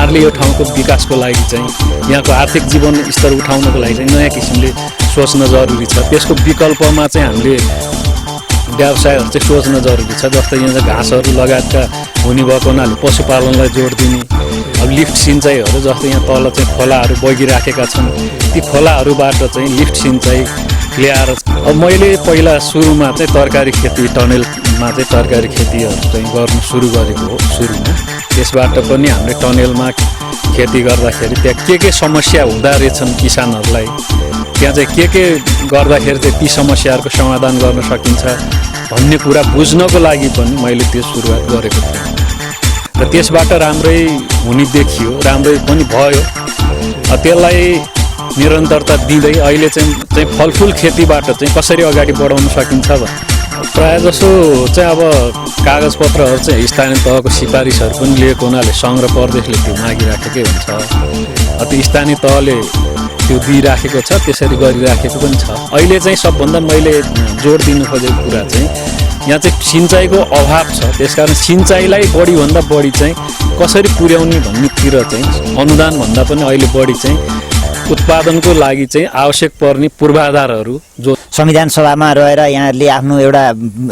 यहाँहरूले यो ठाउँको विकासको लागि चाहिँ यहाँको आर्थिक जीवन स्तर उठाउनको लागि चाहिँ नयाँ किसिमले सोच्न जरुरी छ। त्यसको विकल्पमा चाहिँ हामीले व्यवसायहरू चाहिँ सोच्न जरुरी छ। जस्तै यहाँ घाँसहरू लगायतका हुने भएको हुनाले पशुपालनलाई जोड दिने, अब लिफ्ट सिँचाइहरू जस्तै यहाँ तल चाहिँ खोलाहरू बगिराखेका छन्, ती खोलाहरूबाट चाहिँ लिफ्ट सिँचाइ ल्याएर अब मैले पहिला सुरुमा चाहिँ तरकारी खेती टनेलमा चाहिँ तरकारी खेतीहरू चाहिँ गर्नु सुरु गरेको हो सुरुमा। त्यसबाट पनि हामीले टनेलमा खेती गर्दाखेरि त्यहाँ के समस्या हुँदा रहेछन् किसानहरूलाई, त्यहाँ चाहिँ के गर्दाखेरि चाहिँ ती समस्याहरूको समाधान गर्न सकिन्छ भन्ने कुरा बुझ्नको लागि पनि मैले त्यो सुरुवात गरेको थिएँ र त्यसबाट राम्रै हुने देखियो, राम्रै पनि भयो। त्यसलाई निरन्तरता दिँदै अहिले चाहिँ फलफुल खेतीबाट चाहिँ कसरी अगाडि बढाउन सकिन्छ प्रायः जसो चाहिँ अब कागजपत्रहरू चाहिँ स्थानीय तहको सिफारिसहरू पनि लिएको हुनाले सङ्घ र प्रदेशले त्यो मागिराखेकै हुन्छ। त्यो स्थानीय तहले त्यो दिइराखेको छ, त्यसरी गरिराखेको पनि छ। अहिले चाहिँ सबभन्दा मैले जोड दिनु खोजेको कुरा चाहिँ यहाँ चाहिँ सिँचाइको अभाव छ, त्यसकारण सिँचाइलाई बढीभन्दा बढी चाहिँ कसरी पुर्याउने भन्नेतिर चाहिँ अनुदानभन्दा पनि अहिले बढी चाहिँ उत्पादनको लागि चाहिँ आवश्यक पर्ने पूर्वाधारहरू जो संविधान सभामा रहेर यहाँहरूले आफ्नो एउटा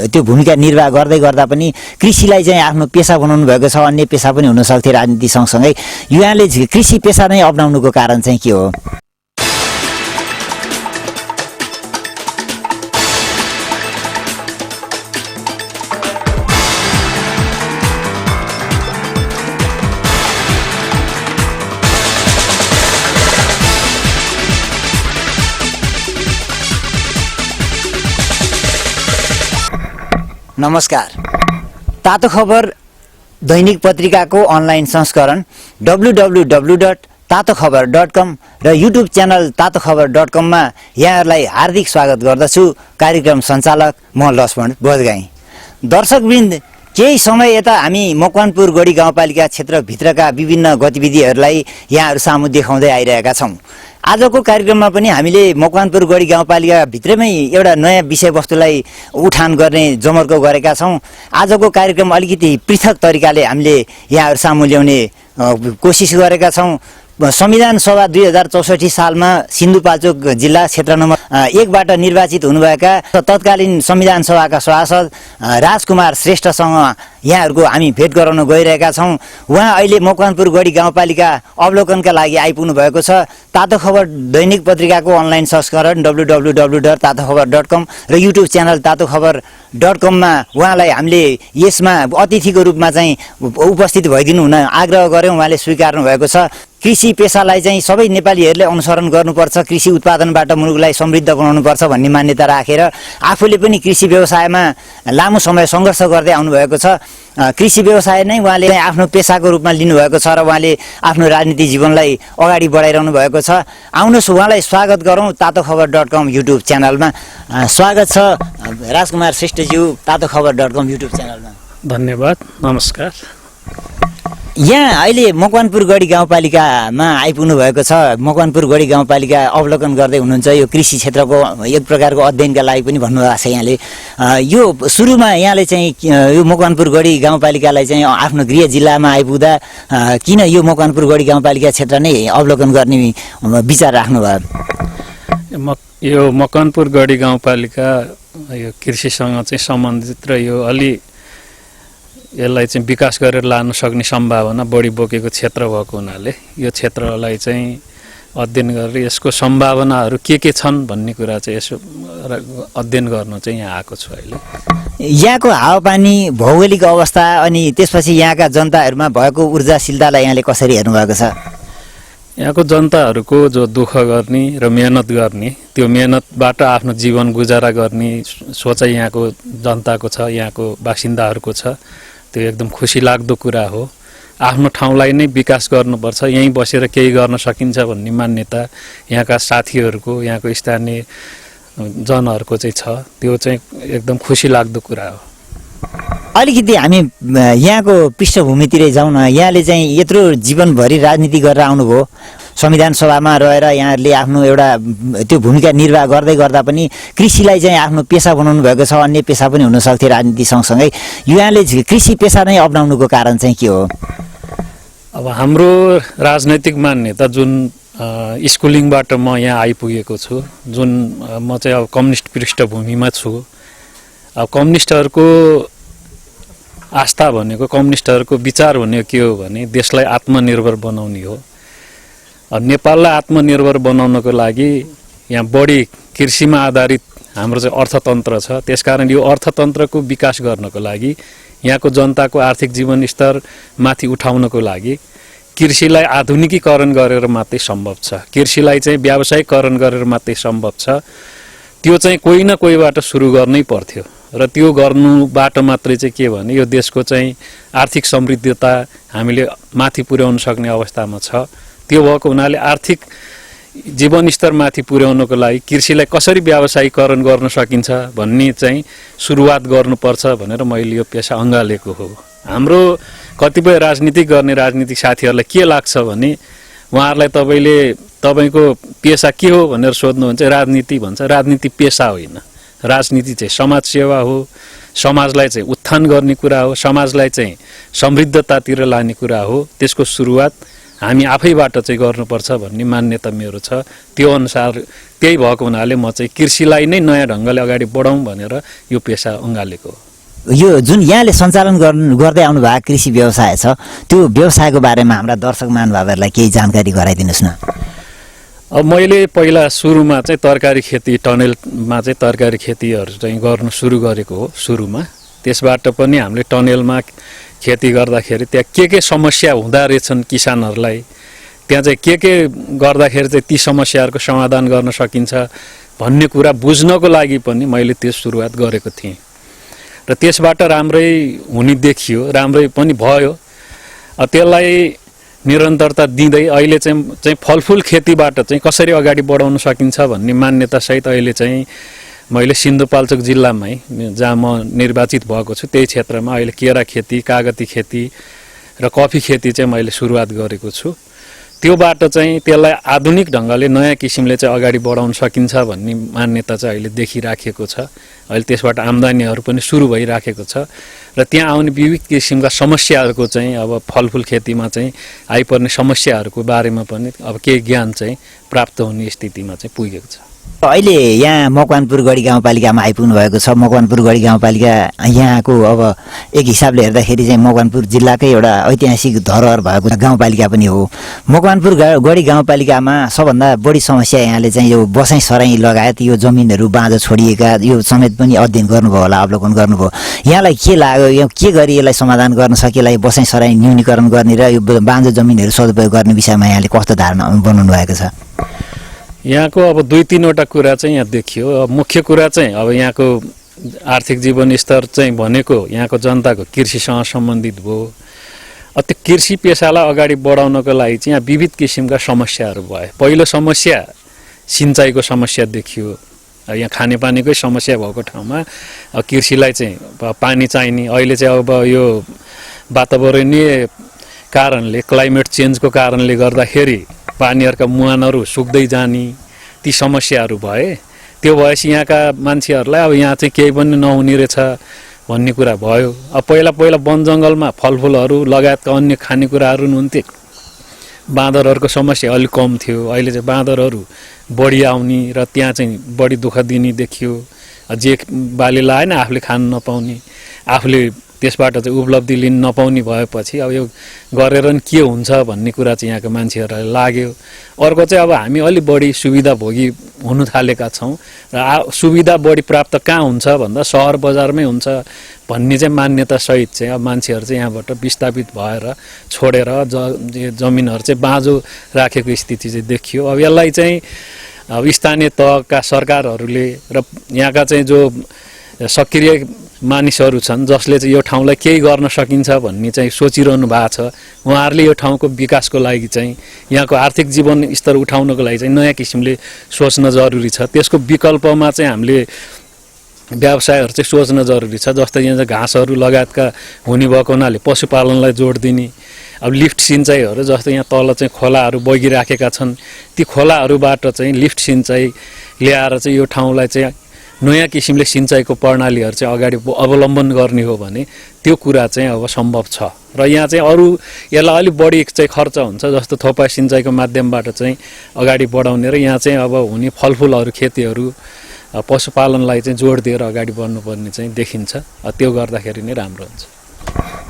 त्यो भूमिका निर्वाह गर्दै गर्दा पनि कृषिलाई चाहिँ आफ्नो पेसा बनाउनु भएको छ। अन्य पेसा पनि हुन सक्थ्यो राजनीति सँगसँगै, यहाँले कृषि पेसा नै अपनाउनुको कारण चाहिँ के हो? नमस्कार, तातो खबर दैनिक पत्रिकाको अनलाइन संस्करण www.tatokhbar.com र युट्युब च्यानल tatokhbar.com मा यहाँहरूलाई हार्दिक स्वागत गर्दछु। कार्यक्रम सञ्चालक म लक्ष्मण बोधगाई। दर्शकवृन्द, केही समय यता हामी मकवानपुर गढी गाउँपालिका क्षेत्रभित्रका विभिन्न गतिविधिहरूलाई यहाँहरू सामु देखाउँदै आइरहेका छौँ। आजको कार्यक्रममा पनि हामीले मकवानपुर गढी गाउँपालिका भित्रमै एउटा नयाँ विषयवस्तुलाई उठान गर्ने जमर्को गरेका छौँ। आजको कार्यक्रम अलिकति पृथक तरिकाले हामीले यहाँहरू सामु ल्याउने कोसिस गरेका छौँ। संविधान सभा 2064 सालमा सिन्धुपाल्चोक जिल्ला क्षेत्र नम्बर 1बाट निर्वाचित हुनुभएका तत्कालीन संविधान सभाका सभासद राजकुमार श्रेष्ठसँग यहाँहरूको हामी भेट गराउन गइरहेका छौँ। उहाँ अहिले मकवानपुर गढी गाउँपालिका अवलोकनका लागि आइपुग्नु भएको छ। तातो खबर दैनिक पत्रिकाको अनलाइन संस्करण www.tatokhbar.com र युट्युब च्यानल tatokhbar.com मा उहाँलाई हामीले यसमा अतिथिको रूपमा चाहिँ उपस्थित भइदिनु हुन आग्रह गऱ्यौँ। उहाँले स्वीकार्नु भएको छ। कृषि पेसालाई चाहिँ सबै नेपालीहरूले अनुसरण गर्नुपर्छ, कृषि उत्पादनबाट मुलुकलाई समृद्ध बनाउनुपर्छ भन्ने मान्यता राखेर आफूले पनि कृषि व्यवसायमा लामो समय सङ्घर्ष गर्दै आउनुभएको छ। कृषि व्यवसाय नै उहाँले आफ्नो पेसाको रूपमा लिनुभएको छ र उहाँले आफ्नो राजनीति जीवनलाई अगाडि बढाइरहनु भएको छ। आउनुहोस् उहाँलाई स्वागत गरौँ tatokhbar.com युट्युब च्यानलमा। स्वागत छ राजकुमार श्रेष्ठज्यू tatokhbar.com युट्युब च्यानलमा। धन्यवाद, नमस्कार। यहाँ अहिले मकवानपुर गढी गाउँपालिकामा आइपुग्नु भएको छ। मकवानपुर गढी गाउँपालिका अवलोकन गर्दै हुनुहुन्छ। यो कृषि क्षेत्रको एक प्रकारको अध्ययनका लागि पनि भन्नुभएको छ यहाँले। यो सुरुमा यहाँले चाहिँ यो मकवानपुर गढी गाउँपालिकालाई चाहिँ आफ्नो गृह जिल्लामा आइपुग्दा किन यो मकवानपुर गढी गाउँपालिका क्षेत्र नै अवलोकन गर्ने विचार राख्नुभयो? यो मकवानपुर गढी गाउँपालिका यो कृषिसँग चाहिँ सम्बन्धित र यो अलि यसलाई चाहिँ विकास गरेर लान सक्ने सम्भावना बढी बोकेको क्षेत्र भएको हुनाले यो क्षेत्रलाई चाहिँ अध्ययन गरेर यसको सम्भावनाहरू के छन् भन्ने कुरा चाहिँ यसो अध्ययन गर्न चाहिँ यहाँ आएको छु। अहिले यहाँको हावापानी, भौगोलिक अवस्था अनि त्यसपछि यहाँका जनताहरूमा भएको ऊर्जाशीलतालाई यहाँले कसरी हेर्नुभएको छ? यहाँको जनताहरूको जो दुःख गर्ने र मेहनत गर्ने, त्यो मेहनतबाट आफ्नो जीवन गुजारा गर्ने सोचाइ यहाँको जनताको छ, यहाँको बासिन्दाहरूको छ। त्यो एकदम खुसी लाग्दो कुरा हो। आफ्नो ठाउँलाई नै विकास गर्नुपर्छ, यहीँ बसेर केही गर्न सकिन्छ भन्ने मान्यता यहाँका साथीहरूको, यहाँको स्थानीय जनहरूको चाहिँ छ। त्यो चाहिँ एकदम खुसी लाग्दो कुरा हो। अलिकति हामी यहाँको पृष्ठभूमितिरै जाउँ न। यहाँले चाहिँ यत्रो जीवनभरि राजनीति गरेर आउनुभयो। संविधान सभामा रहेर यहाँहरूले आफ्नो एउटा त्यो भूमिका निर्वाह गर्दै गर्दा पनि कृषिलाई चाहिँ आफ्नो पेसा बनाउनु भएको छ। अन्य पेसा पनि हुन सक्थ्यो राजनीति सँगसँगै, यहाँले कृषि पेसा नै अपनाउनुको कारण चाहिँ के हो? अब हाम्रो राजनैतिक मान्यता जुन स्कुलिङबाट म यहाँ आइपुगेको छु, जुन म चाहिँ अब कम्युनिस्ट पृष्ठभूमिमा छु। अब कम्युनिस्टहरूको आस्था भनेको, कम्युनिस्टहरूको विचार भनेको के हो भने देशलाई आत्मनिर्भर बनाउने हो। अब नेपाललाई आत्मनिर्भर बनाउनको लागि यहाँ बढी कृषिमा आधारित हाम्रो चाहिँ अर्थतन्त्र छ। त्यसकारण यो अर्थतन्त्रको विकास गर्नको लागि, यहाँको जनताको आर्थिक जीवन स्तर माथि उठाउनको लागि कृषिलाई आधुनिकीकरण गरेर मात्रै सम्भव छ। कृषिलाई चाहिँ व्यावसायिकरण गरेर मात्रै सम्भव छ। त्यो चाहिँ कोही न कोहीबाट सुरु गर्नै पर्थ्यो र त्यो गर्नुबाट मात्रै चाहिँ के भने यो देशको चाहिँ आर्थिक समृद्धता हामीले माथि पुर्याउन सक्ने अवस्थामा छ। त्यो भएको हुनाले आर्थिक जीवनस्तर माथि पुर्याउनको लागि कृषिलाई कसरी व्यावसायिकरण गर्न सकिन्छ भन्ने चाहिँ सुरुवात गर्नुपर्छ भनेर मैले यो पेसा अँगालेको हो। हाम्रो कतिपय राजनीति गर्ने राजनीतिक साथीहरूलाई के लाग्छ भने उहाँहरूलाई तपाईँको पेसा के हो भनेर सोध्नुहुन्छ, राजनीति भन्छ। राजनीति पेसा होइन, राजनीति चाहिँ समाजसेवा हो, समाजलाई चाहिँ उत्थान गर्ने कुरा हो, समाजलाई चाहिँ समृद्धतातिर लाने कुरा हो। त्यसको सुरुवात हामी आफैबाट चाहिँ गर्नुपर्छ भन्ने मान्यता मेरो छ। त्यो अनुसार त्यही भएको हुनाले म चाहिँ कृषिलाई नै नयाँ ढङ्गले अगाडि बढाउँ भनेर यो पेसा अँगालेको हो। यो जुन यहाँले सञ्चालन गर्दै आउनु भएको कृषि व्यवसाय छ, त्यो व्यवसायको बारेमा हाम्रा दर्शक महानुभावहरूलाई केही जानकारी गराइदिनुहोस् न। अब मैले पहिला सुरुमा चाहिँ तरकारी खेती, टनेलमा चाहिँ तरकारी खेतीहरू चाहिँ गर्नु सुरु गरेको हो सुरुमा। त्यसबाट पनि हामीले टनेलमा खेती गर्दाखेरि त्यहाँ के समस्या हुँदा रहेछन् किसानहरूलाई, त्यहाँ चाहिँ के गर्दाखेरि चाहिँ ती समस्याहरूको समाधान गर्न सकिन्छ भन्ने कुरा बुझ्नको लागि पनि मैले त्यो सुरुवात गरेको थिएँ र त्यसबाट राम्रै हुने देखियो, राम्रै पनि भयो। त्यसलाई निरन्तरता दिँदै अहिले चाहिँ फलफुल खेतीबाट चाहिँ कसरी अगाडि बढाउन सकिन्छ भन्ने मान्यतासहित अहिले चाहिँ मैले सिन्धुपाल्चोक जिल्लामै जहाँ म निर्वाचित भएको छु त्यही क्षेत्रमा अहिले केरा खेती, कागती खेती र कफी खेती चाहिँ मैले सुरुवात गरेको छु। त्योबाट चाहिँ त्यसलाई आधुनिक ढङ्गले नयाँ किसिमले चाहिँ अगाडि बढाउन सकिन्छ भन्ने मान्यता चाहिँ अहिले देखिराखेको छ। अहिले त्यसबाट आम्दानीहरू पनि सुरु भइराखेको छ र त्यहाँ आउने विविध किसिमका समस्याहरूको चाहिँ अब फलफुल खेतीमा चाहिँ आइपर्ने समस्याहरूको बारेमा पनि अब केही ज्ञान चाहिँ प्राप्त हुने स्थितिमा चाहिँ पुगेको छ। अहिले यहाँ मकवानपुर गढी गाउँपालिकामा आइपुग्नु भएको छ। मकवानपुर गढी गाउँपालिका यहाँको अब एक हिसाबले हेर्दाखेरि चाहिँ मकवानपुर जिल्लाकै एउटा ऐतिहासिक धरोहर भएको गाउँपालिका पनि हो। मकवानपुर गढी गाउँपालिकामा सबभन्दा बढी समस्या यहाँले चाहिँ यो बसाइँ सराई लगायत यो जमिनहरू बाँझो छोडिएका यो समेत पनि अध्ययन गर्नुभयो होला, अवलोकन गर्नुभयो। यहाँलाई के लाग्यो, यो के गरी यसलाई समाधान गर्न सकिएला, यो बसाइँ सराई न्यूनीकरण गर्ने र यो बाँझो जमिनहरू सदुपयोग गर्ने विषयमा यहाँले कस्तो धारणा बनाउनु भएको छ? यहाँको अब 2-3वटा कुरा चाहिँ यहाँ देखियो। अब मुख्य कुरा चाहिँ अब यहाँको आर्थिक जीवन स्तर चाहिँ भनेको यहाँको जनताको कृषिसँग सम्बन्धित भयो। त्यो कृषि पेसालाई अगाडि बढाउनको लागि चाहिँ यहाँ विविध किसिमका समस्याहरू भए। पहिलो समस्या सिँचाइको समस्या देखियो। यहाँ खानेपानीकै समस्या भएको ठाउँमा कृषिलाई चाहिँ पानी चाहिने। अहिले चाहिँ अब यो वातावरणीय कारणले, क्लाइमेट चेन्जको कारणले गर्दाखेरि पानीहरूका मुहानहरू सुक्दै जाने ती समस्याहरू भए। त्यो भएपछि यहाँका मान्छेहरूलाई अब यहाँ चाहिँ केही पनि नहुने रहेछ भन्ने कुरा भयो। अब पहिला वन जङ्गलमा फलफुलहरू लगायतका अन्य खानेकुराहरू हुन्थे। बाँदरहरूको समस्या अलिक कम थियो। अहिले चाहिँ बाँदरहरू बढी आउने र त्यहाँ चाहिँ बढी दुःख दिने देखियो। जे बाली लाएन आफूले खान नपाउने, आफूले त्यसबाट चाहिँ उपलब्धि लिन नपाउने भएपछि अब यो गरेर के हुन्छ भन्ने कुरा चाहिँ यहाँको मान्छेहरूलाई लाग्यो। अर्को चाहिँ अब हामी अलि बढी सुविधा भोगी हुन थालेका छौँ र सुविधा बढी प्राप्त कहाँ हुन्छ भन्दा सहर बजारमै हुन्छ भन्ने चाहिँ मान्यतासहित चाहिँ अब मान्छेहरू चाहिँ यहाँबाट विस्थापित भएर छोडेर जमिनहरू चाहिँ बाँझो राखेको स्थिति चाहिँ देखियो। अब यसलाई चाहिँ अब स्थानीय तहका सरकारहरूले र यहाँका चाहिँ जो सक्रिय मानिसहरू छन् जसले चाहिँ यो ठाउँलाई केही गर्न सकिन्छ भन्ने चाहिँ सोचिरहनु भएको छ, उहाँहरूले यो ठाउँको विकासको लागि चाहिँ यहाँको आर्थिक जीवन स्तर उठाउनको लागि चाहिँ नयाँ किसिमले सोच्न जरुरी छ। त्यसको विकल्पमा चाहिँ हामीले व्यवसायहरू चाहिँ सोच्न जरुरी छ। जस्तै यहाँ चाहिँ घाँसहरू लगायतका हुने भएको हुनाले पशुपालनलाई जोड दिने। अब लिफ्ट सिँचाइहरू जस्तै यहाँ तल चाहिँ खोलाहरू बगिराखेका छन्, ती खोलाहरूबाट चाहिँ लिफ्ट सिँचाइ ल्याएर चाहिँ यो ठाउँलाई चाहिँ नयाँ किसिमले सिँचाइको प्रणालीहरू चाहिँ अगाडि अवलम्बन गर्ने हो भने त्यो कुरा चाहिँ अब सम्भव छ र यहाँ चाहिँ अरू यसलाई अलिक बढी चाहिँ खर्च हुन्छ जस्तो थोपा सिँचाइको माध्यमबाट चाहिँ अगाडि बढाउने र यहाँ चाहिँ अब हुने फलफुलहरू खेतीहरू पशुपालनलाई चाहिँ जोड दिएर अगाडि बढ्नुपर्ने चाहिँ देखिन्छ त्यो गर्दाखेरि नै राम्रो हुन्छ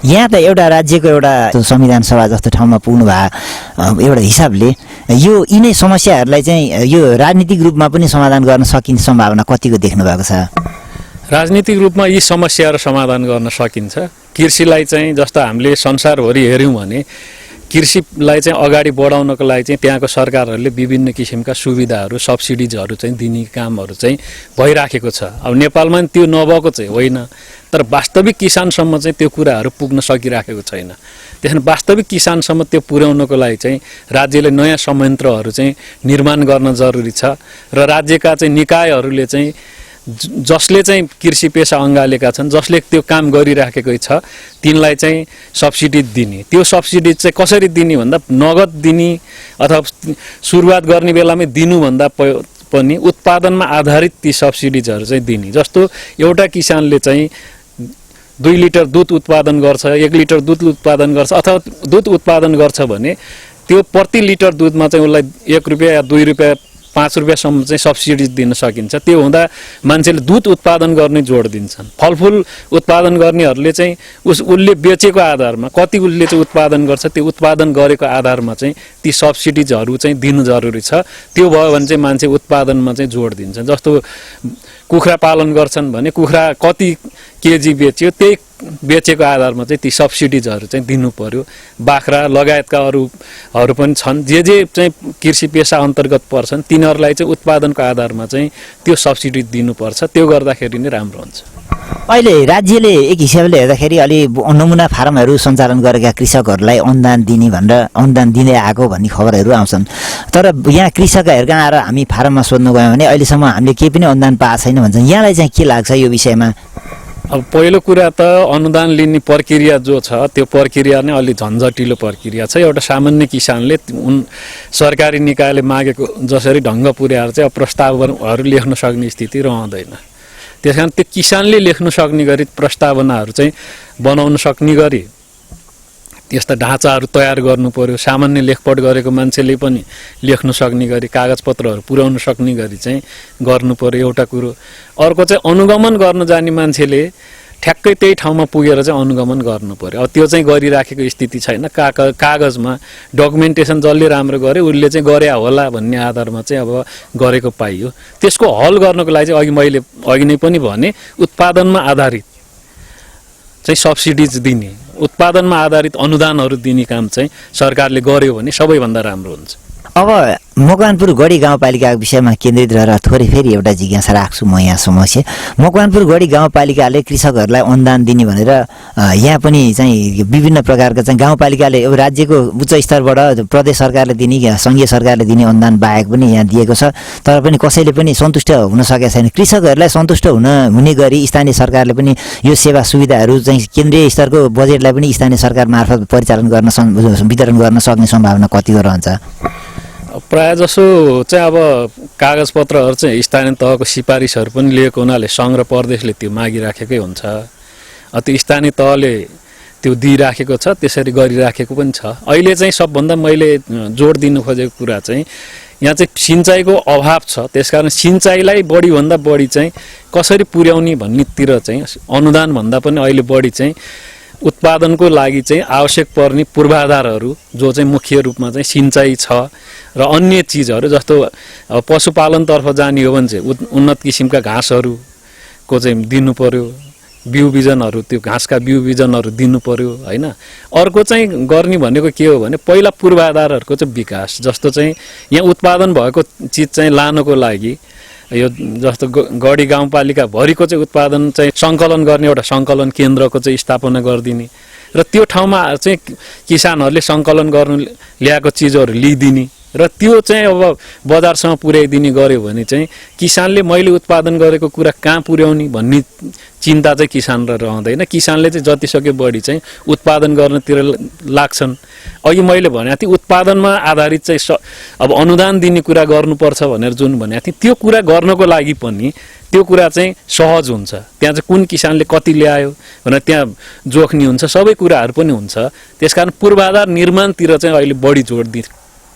यहाँ त एउटा राज्यको एउटा संविधान सभा जस्तो ठाउँमा पुग्नु भयो एउटा हिसाबले यो यिनै समस्याहरूलाई चाहिँ यो राजनीतिक रूपमा पनि समाधान गर्न सकिने सम्भावना कतिको देख्नु भएको छ राजनीतिक रूपमा यी समस्याहरू समाधान गर्न सकिन्छ कृषिलाई चाहिँ जस्तो हामीले संसारभरि हेऱ्यौँ भने कृषिलाई चाहिँ अगाडि बढाउनको लागि चाहिँ त्यहाँको सरकारहरूले विभिन्न किसिमका सुविधाहरू सब्सिडिजहरू चाहिँ दिने कामहरू चाहिँ भइराखेको छ अब नेपालमा त्यो नभएको चाहिँ होइन तर वास्तविक किसानसम्म चाहिँ त्यो कुराहरू पुग्न सकिराखेको छैन त्यसैले वास्तविक किसानसम्म त्यो पुर्याउनको लागि चाहिँ राज्यले नयाँ संयन्त्रहरू चाहिँ निर्माण गर्न जरुरी छ र राज्यका चाहिँ निकायहरूले चाहिँ जसले चाहिँ कृषि पेसा अँगालेका छन् जसले त्यो काम गरिराखेकै छ तिनलाई चाहिँ सब्सिडी दिने त्यो सब्सिडी चाहिँ कसरी दिने भन्दा नगद दिने अथवा सुरुवात गर्ने बेलामै दिनुभन्दा पनि उत्पादनमा आधारित ती सब्सिडिजहरू चाहिँ दिने जस्तो एउटा किसानले चाहिँ 2 लिटर दुध उत्पादन गर्छ 1 लिटर दुध उत्पादन गर्छ अथवा दुध उत्पादन गर्छ भने त्यो प्रति लिटर दुधमा चाहिँ उसलाई 1 रुपैयाँ या 2 रुपैयाँ 5 रुपैयाँसम्म चाहिँ सब्सिडी दिन सकिन्छ त्यो हुँदा मान्छेले दुध उत्पादन गर्ने जोड दिन्छन् फलफुल उत्पादन गर्नेहरूले चाहिँ उसले बेचेको आधारमा कति उसले चाहिँ उत्पादन गर्छ त्यो उत्पादन गरेको आधारमा चाहिँ ती सब्सिडिजहरू चाहिँ दिनु जरुरी छ त्यो भयो भने चाहिँ मान्छे उत्पादनमा चाहिँ जोड दिन्छ जस्तो कुखुरा पालन गर्छन् भने कुखुरा कति केजी बेच्यो त्यही बेचेको आधारमा चाहिँ ती सब्सिडिजहरू चाहिँ दिनु पर्यो बाख्रा लगायतका अरूहरू पनि छन् जे चाहिँ कृषि पेसा अन्तर्गत पर्छन् तिनीहरूलाई चाहिँ उत्पादनको आधारमा चाहिँ त्यो सब्सिडी दिनुपर्छ त्यो गर्दाखेरि नै राम्रो हुन्छ अहिले राज्यले एक हिसाबले हेर्दाखेरि अलि नमुना फार्महरू सञ्चालन गरेका कृषकहरूलाई अनुदान दिने भनेर अनुदान दिँदै आएको भन्ने खबरहरू आउँछन् तर यहाँ कृषकहरूका आएर हामी फार्ममा सोध्नु गयौँ भने अहिलेसम्म हामीले केही पनि अनुदान पाएको छैन भन्छन् यहाँलाई चाहिँ के लाग्छ यो विषयमा अब पहिलो कुरा त अनुदान लिने प्रक्रिया जो छ त्यो प्रक्रिया नै अलि झन्झटिलो प्रक्रिया छ एउटा सामान्य किसानले सरकारी निकायले मागेको जसरी ढङ्ग पुर्याएर चाहिँ प्रस्तावहरू लेख्न सक्ने स्थिति रहँदैन त्यसकारण त्यो किसानले लेख्न सक्ने गरी प्रस्तावनाहरू चाहिँ बनाउन सक्ने गरी त्यस्ता ढाँचाहरू तयार गर्नु पर्यो सामान्य लेखपढ गरेको मान्छेले पनि लेख्न सक्ने गरी कागजपत्रहरू पुर्याउन सक्ने गरी चाहिँ गर्नु पर्यो एउटा कुरो अर्को चाहिँ अनुगमन गर्न जाने मान्छेले ठ्याक्कै त्यही ठाउँमा पुगेर चाहिँ अनुगमन गर्नु पर्यो अब त्यो चाहिँ गरिराखेको स्थिति छैन कागजमा डकुमेन्टेसन जसले राम्रो गर्यो उसले चाहिँ गरे होला भन्ने आधारमा चाहिँ अब गरेको पाइयो त्यसको हल गर्नको लागि चाहिँ मैले अघि नै पनि भने उत्पादनमा आधारित चाहिँ सब्सिडिज दिने उत्पादनमा आधारित अनुदानहरू दिने काम चाहिँ सरकारले गर्यो भने सबैभन्दा राम्रो हुन्छ अब मकवानपुर गढी गाउँपालिकाको विषयमा केन्द्रित रहेर थोरै फेरि एउटा जिज्ञासा राख्छु म यहाँ समस्या मकवानपुर गढी गाउँपालिकाले कृषकहरूलाई अनुदान दिने भनेर यहाँ पनि चाहिँ विभिन्न प्रकारका चाहिँ गाउँपालिकाले अब राज्यको उच्च स्तरबाट प्रदेश सरकारले दिने सङ्घीय सरकारले दिने अनुदान बाहेक पनि यहाँ दिएको छ तर पनि कसैले पनि सन्तुष्ट हुन सकेका छैन कृषकहरूलाई सन्तुष्ट हुने गरी स्थानीय सरकारले पनि यो सेवा सुविधाहरू चाहिँ केन्द्रीय स्तरको बजेटलाई पनि स्थानीय सरकार मार्फत परिचालन गर्न वितरण गर्न सक्ने सम्भावना कतिको रहन्छ प्रायः जसो चाहिँ अब कागजपत्रहरू चाहिँ स्थानीय तहको सिफारिसहरू पनि लिएको हुनाले सङ्घ र प्रदेशले त्यो मागिराखेकै हुन्छ त्यो स्थानीय तहले त्यो दिइराखेको छ त्यसरी गरिराखेको पनि छ अहिले चाहिँ सबभन्दा मैले जोड दिनु खोजेको कुरा चाहिँ यहाँ चाहिँ सिँचाइको अभाव छ त्यसकारण सिँचाइलाई बढीभन्दा बढी चाहिँ कसरी पुर्याउने भन्नेतिर चाहिँ अनुदानभन्दा पनि अहिले बढी चाहिँ उत्पादनको लागि चाहिँ आवश्यक पर्ने पूर्वाधारहरू जो चाहिँ मुख्य रूपमा चाहिँ सिँचाइ छ र अन्य चिजहरू जस्तो पशुपालनतर्फ जाने हो भने चाहिँ उन्नत किसिमका घाँसहरूको चाहिँ दिनु पर्यो बिउ बिजनहरू त्यो घाँसका बिउ बिजनहरू दिनु पर्यो हैन अर्को चाहिँ गर्ने भनेको के हो भने पहिला पूर्वाधारहरूको चाहिँ विकास जस्तो चाहिँ यहाँ उत्पादन भएको चिज चाहिँ लानको लागि यो जस्तो गढी गाउँपालिका भरिको चाहिँ उत्पादन चाहिँ सङ्कलन गर्ने एउटा सङ्कलन केन्द्रको चाहिँ स्थापना गरिदिने र त्यो ठाउँमा चाहिँ किसानहरूले सङ्कलन गर्नु ल्याएको चिजहरू लिइदिने र त्यो चाहिँ अब बजारसम्म पुर्याइदिने गर्यो भने चाहिँ किसानले मैले उत्पादन गरेको कुरा कहाँ पुर्याउने भन्ने चिन्ता चाहिँ किसानलाई रहँदैन। किसानले चाहिँ जतिसक्यो बढी चाहिँ उत्पादन गर्नतिर लाग्छन्। अघि मैले भनेको थिएँ उत्पादनमा आधारित चाहिँ अब अनुदान दिने कुरा गर्नुपर्छ भनेर जुन भनेको थिएँ, त्यो कुरा गर्नको लागि पनि त्यो कुरा चाहिँ सहज हुन्छ। त्यहाँ चाहिँ कुन किसानले कति ल्यायो भनेर त्यहाँ जोख्ने हुन्छ, सबै कुराहरू पनि हुन्छ। त्यसकारण पूर्वाधार निर्माणतिर चाहिँ अहिले बढी जोड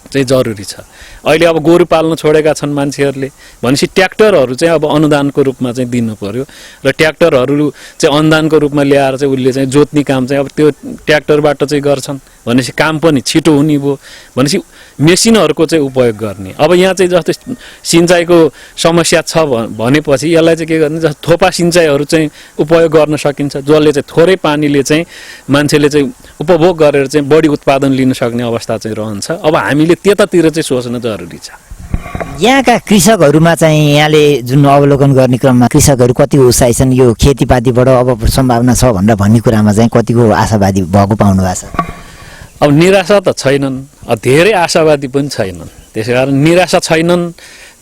चाहिँ जरुरी छ। अहिले अब गोरु पाल्न छोडेका छन् मान्छेहरूले भनेपछि ट्र्याक्टरहरू चाहिँ अब अनुदानको रूपमा चाहिँ दिनु पर्यो र ट्र्याक्टरहरू चाहिँ अनुदानको रूपमा ल्याएर चाहिँ उसले चाहिँ जोत्ने काम चाहिँ अब त्यो ट्र्याक्टरबाट चाहिँ गर्छन् भनेपछि काम पनि छिटो हुने भयो। भनेपछि मेसिनहरूको चाहिँ उपयोग गर्ने। अब यहाँ चाहिँ जस्तै सिँचाइको समस्या छ भनेपछि यसलाई चाहिँ के गर्ने, जस्तो थोपा सिँचाइहरू चाहिँ उपयोग गर्न सकिन्छ, जसले चाहिँ थोरै पानीले चाहिँ मान्छेले चाहिँ उपभोग गरेर चाहिँ बढी उत्पादन लिन सक्ने अवस्था चाहिँ रहन्छ। अब हामीले त्यतातिर चाहिँ सोच्न जरुरी छ। यहाँका कृषकहरूमा चाहिँ यहाँले जुन अवलोकन गर्ने क्रममा कृषकहरू कति उत्साही छन्, यो खेतीपातीबाट अब सम्भावना छ भनेर भन्ने कुरामा चाहिँ कतिको आशावादी भएको पाउनु भएको छ? अब निराशा त छैनन्, धेरै आशावादी पनि छैनन्। त्यसै कारण निराशा छैनन्,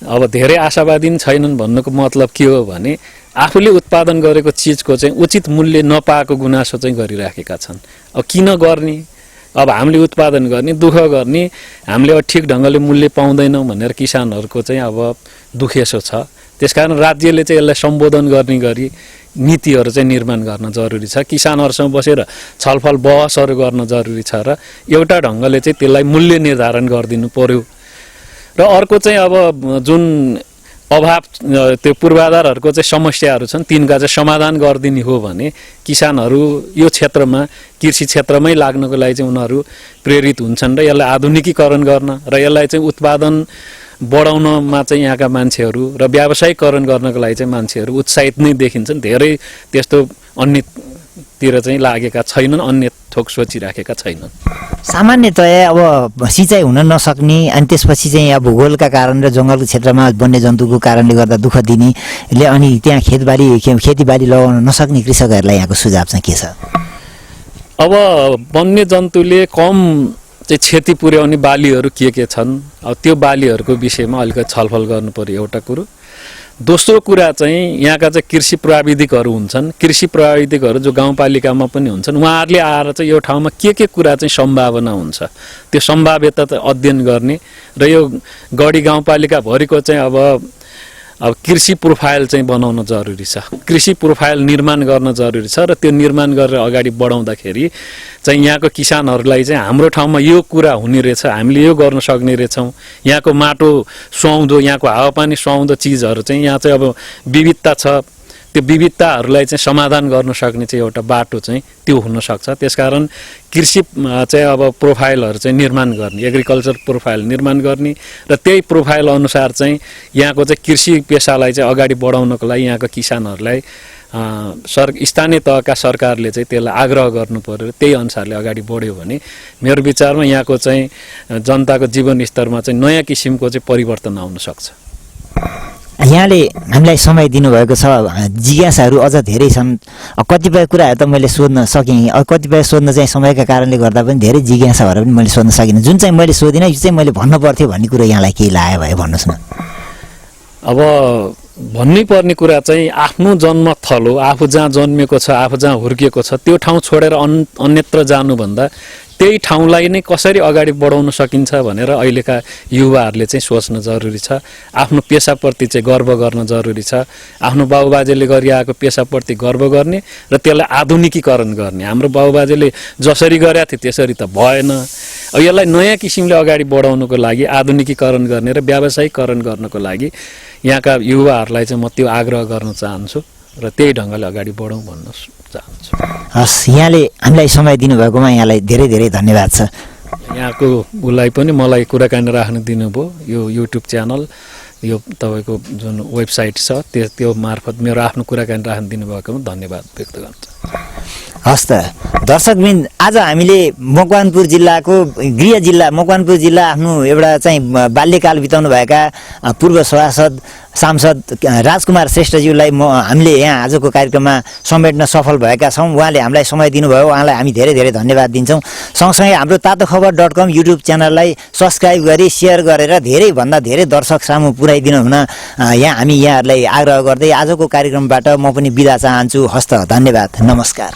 अब धेरै आशावादी पनि छैनन् भन्नुको मतलब के हो भने आफूले उत्पादन गरेको चिजको चाहिँ उचित मूल्य नपाएको गुनासो चाहिँ गरिराखेका छन्। अब किन गर्ने, अब हामीले उत्पादन गर्ने, दुःख गर्ने, हामीले अब ठिक ढङ्गले मूल्य पाउँदैनौँ भनेर किसानहरूको चाहिँ अब दुखेसो छ। त्यसकारण राज्यले चाहिँ यसलाई सम्बोधन गर्ने गरी नीतिहरू चाहिँ निर्माण गर्न जरुरी छ। किसानहरूसँग बसेर छलफल बहसहरू गर्न जरुरी छ र एउटा ढङ्गले चाहिँ त्यसलाई मूल्य निर्धारण गरिदिनु पर्यो। र अर्को चाहिँ अब जुन अभाव त्यो पूर्वाधारहरूको चाहिँ समस्याहरू छन् तिनका चाहिँ समाधान गरिदिने हो भने किसानहरू यो क्षेत्रमा कृषि क्षेत्रमै लाग्नको लागि चाहिँ उनीहरू प्रेरित हुन्छन् र यसलाई आधुनिकीकरण गर्न र यसलाई चाहिँ उत्पादन बढाउनमा चाहिँ यहाँका मान्छेहरू र व्यावसायिकरण गर्नको लागि चाहिँ मान्छेहरू उत्साहित नै देखिन्छन्। धेरै त्यस्तो अन्यतिर चाहिँ लागेका छैनन्, अन्य थोक सोचिराखेका छैनन्। सामान्यतया अब सिँचाइ हुन नसक्ने अनि त्यसपछि चाहिँ अब भूगोलका कारण र जङ्गलको क्षेत्रमा वन्यजन्तुको कारणले गर्दा दुःख दिनेले अनि त्यहाँ खेतीबाली लगाउन नसक्ने कृषकहरूलाई यहाँको सुझाव चाहिँ के छ? अब वन्यजन्तुले कम चाहिँ क्षति पुर्याउने बालीहरू के छन्, अब त्यो बालीहरूको विषयमा अलिकति छलफल गर्नु पर्यो एउटा कुरो। दोस्रो कुरा चाहिँ यहाँका चाहिँ कृषि प्राविधिकहरू हुन्छन्, कृषि प्राविधिकहरू जो गाउँपालिकामा पनि हुन्छन्, उहाँहरूले आएर चाहिँ यो ठाउँमा के कुरा चाहिँ सम्भावना हुन्छ त्यो सम्भाव्यता अध्ययन गर्ने र यो गढी गाउँपालिकाभरिको चाहिँ अब कृषि प्रोफाइल चाहिँ बनाउन जरुरी छ, कृषि प्रोफाइल निर्माण गर्न जरुरी छ र त्यो निर्माण गरेर अगाडि बढाउँदाखेरि चाहिँ यहाँको किसानहरूलाई चाहिँ हाम्रो ठाउँमा यो कुरा हुने रहेछ, हामीले यो गर्न सक्ने रहेछौँ, यहाँको माटो सुहाउँदो, यहाँको हावापानी सुहाउँदो चिजहरू चाहिँ यहाँ चाहिँ अब विविधता छ, त्यो विविधताहरूलाई चाहिँ समाधान गर्न सक्ने चाहिँ एउटा बाटो चाहिँ त्यो हुनसक्छ। त्यसकारण कृषि चाहिँ अब प्रोफाइलहरू चाहिँ निर्माण गर्ने, एग्रिकल्चर प्रोफाइल निर्माण गर्ने र त्यही प्रोफाइल अनुसार चाहिँ यहाँको चाहिँ कृषि पेसालाई चाहिँ अगाडि बढाउनको लागि यहाँको किसानहरूलाई स्थानीय तहका सरकारले चाहिँ त्यसलाई आग्रह गर्नु पर्यो। त्यही अनुसारले अगाडि बढ्यो भने मेरो विचारमा यहाँको चाहिँ जनताको जीवनस्तरमा चाहिँ नयाँ किसिमको चाहिँ परिवर्तन आउन सक्छ। यहाँले हामीलाई समय दिनुभएको छ, जिज्ञासाहरू अझ धेरै छन्। कतिपय कुराहरू त मैले सोध्न सकेँ, कतिपय सोध्न चाहिँ समयका कारणले गर्दा पनि धेरै जिज्ञासाहरू पनि मैले सोध्न सकिनँ। जुन चाहिँ मैले सोधिनँ यो चाहिँ मैले भन्नु पर्थ्यो भन्ने कुरो यहाँलाई केही लाग्यो भए भन्नुहोस् न। अब भन्नै पर्ने कुरा चाहिँ आफ्नो जन्मथलो, आफू जहाँ जन्मेको छ, आफू जहाँ हुर्किएको छ त्यो ठाउँ छोडेर अन्यत्र जानुभन्दा त्यही ठाउँलाई नै कसरी अगाडि बढाउन सकिन्छ भनेर अहिलेका युवाहरूले चाहिँ सोच्न जरुरी छ। आफ्नो पेसाप्रति चाहिँ गर्व गर्न जरुरी छ, आफ्नो बाबुबाजेले गरिआएको पेसाप्रति गर्व गर्ने र त्यसलाई आधुनिकीकरण गर्ने। हाम्रो बाबुबाजेले जसरी गरेका थिए त्यसरी त भएन, यसलाई नयाँ किसिमले अगाडि बढाउनको लागि आधुनिकीकरण गर्ने र व्यावसायिकरण गर्नको लागि यहाँका युवाहरूलाई चाहिँ म त्यो आग्रह गर्न चाहन्छु र त्यही ढङ्गले अगाडि बढौँ भन्न चाहन्छु। हस्, यहाँले हामीलाई समय दिनुभएकोमा यहाँलाई धेरै धेरै धन्यवाद छ। यहाँको उसलाई पनि मलाई कुराकानी राख्न दिनुभयो, यो युट्युब च्यानल, यो तपाईँको जुन वेबसाइट छ त्यो मार्फत मेरो आफ्नो कुराकानी राख्न दिनुभएकोमा धन्यवाद व्यक्त गर्छु। हस् त दर्शकबिन, आज हामीले मकवानपुर जिल्लाको गृह जिल्ला मकवानपुर जिल्ला आफ्नो एउटा चाहिँ बाल्यकाल बिताउनु भएका पूर्व सभासद सांसद राजकुमार श्रेष्ठज्यूलाई हामीले यहाँ आजको कार्यक्रममा समेट्न सफल भएका छौँ। उहाँले हामीलाई समय दिनुभयो, उहाँलाई हामी धेरै धेरै धन्यवाद दिन्छौँ। सँगसँगै हाम्रो तातोखबर.com युट्युब च्यानललाई सब्सक्राइब गरी सेयर गरेर धेरैभन्दा धेरै दर्शक सामु पुर्याइदिनु हुन हामी यहाँहरूलाई आग्रह गर्दै आजको कार्यक्रमबाट म पनि बिदा चाहन्छु। हस्त, धन्यवाद, नमस्कार।